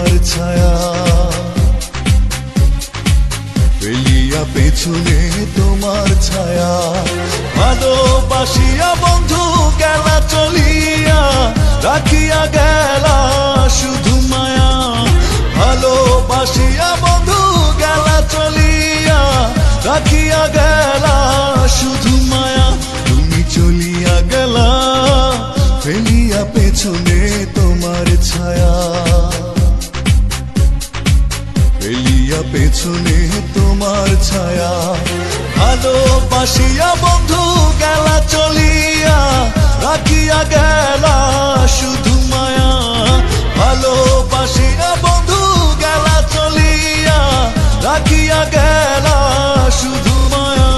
তোমার ছায়া, ফেলিয়া পেছনে তোমার ছায়া। ভালোবাসিয়া বন্ধু গেলা চলিয়া, রাখিয়া গেলা শুধু মায়া। ভালোবাসিয়া বন্ধু গেলা চলিয়া, রাখিয়া গেলা শুধু মায়া। তুমি চলিয়া গেলা ফেলিয়া পেছনে তোমার ছায়া, ফেলিয়া পেছনে তোমার ছায়া। ভালোবাসিয়া বন্ধু গেলা চলিয়া, রাখিয়া গেলা শুধু মায়া। ভালোবাসিয়া বন্ধু গেলা চলিয়া, রাখিয়া গেলা শুধু মায়া।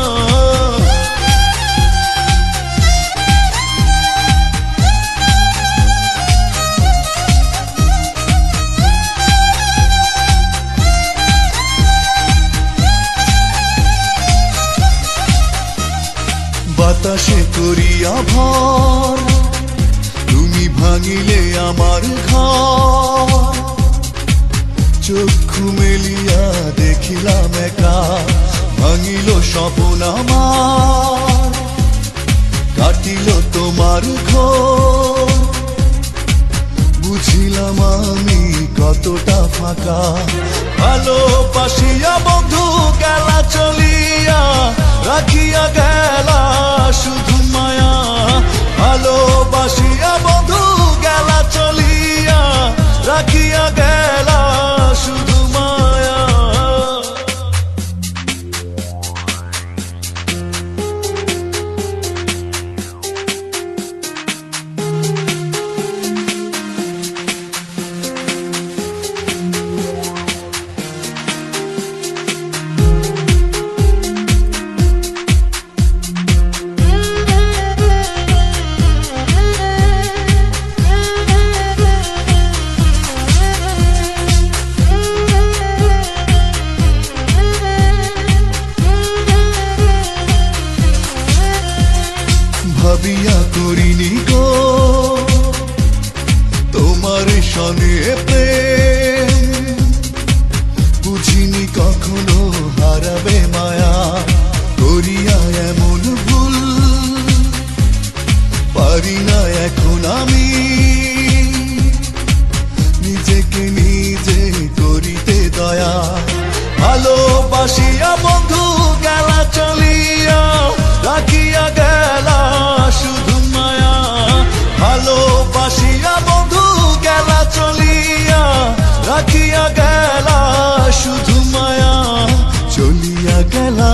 বাতাসে করিয়া ভর, তুমি ভাঙিলে আমার ঘর। চক্ষু মেলিয়া দেখিলাম একা, ভাঙিল স্বপ্ন আমার। কাটিল তোমার ঘর, বুঝিলাম আমি কতটা ফাঁকা। ভালোবাসিয়া বন্ধু গেলা চলিয়া, রাখিয়া গেলা শুধু মায়া। ভালোবাসিয়া বন্ধু গেলা চলিয়া, রাখিয়া গেলা শুধু মায়া। ভাবিয়া করিনি গো তোমার সনে প্রেম, বুঝিনি কখনো হারাবে মায়া। করিয়া এমন ভুল পারি না এখন আমি, নিজেকে নিজে করিতে দয়া। ভালোবাসিয়া বন্ধু গেলা চলিয়া, রাখিয়া গেলা শুধু মায়া। ভালোবাসিয়া বন্ধু গেলা চলিয়া, রাখিয়া গেলা শুধু মায়া। চলিয়া গেলা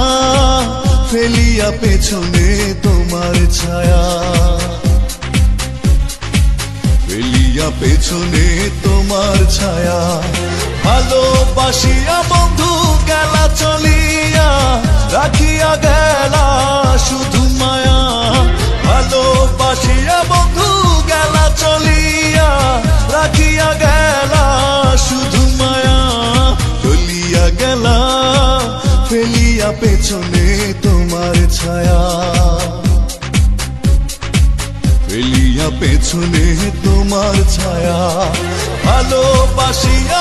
ফেলিয়া পেছনে তোমার ছায়া, ফেলিয়া পেছনে তোমার ছায়া। ভালোবাসিয়া বন্ধু গেলা চলিয়া, রাখিয়া গেলা শুধু মায়া। ভালোবাসিয়া বন্ধু গেলা চলিয়া, রাখিয়া গেলা শুধু মায়া। চলিয়া গেলা ফেলিয়া পেছনে তোমার ছায়া, ফেলিয়া পেছনে তোমার ছায়া। ভালোবাসিয়া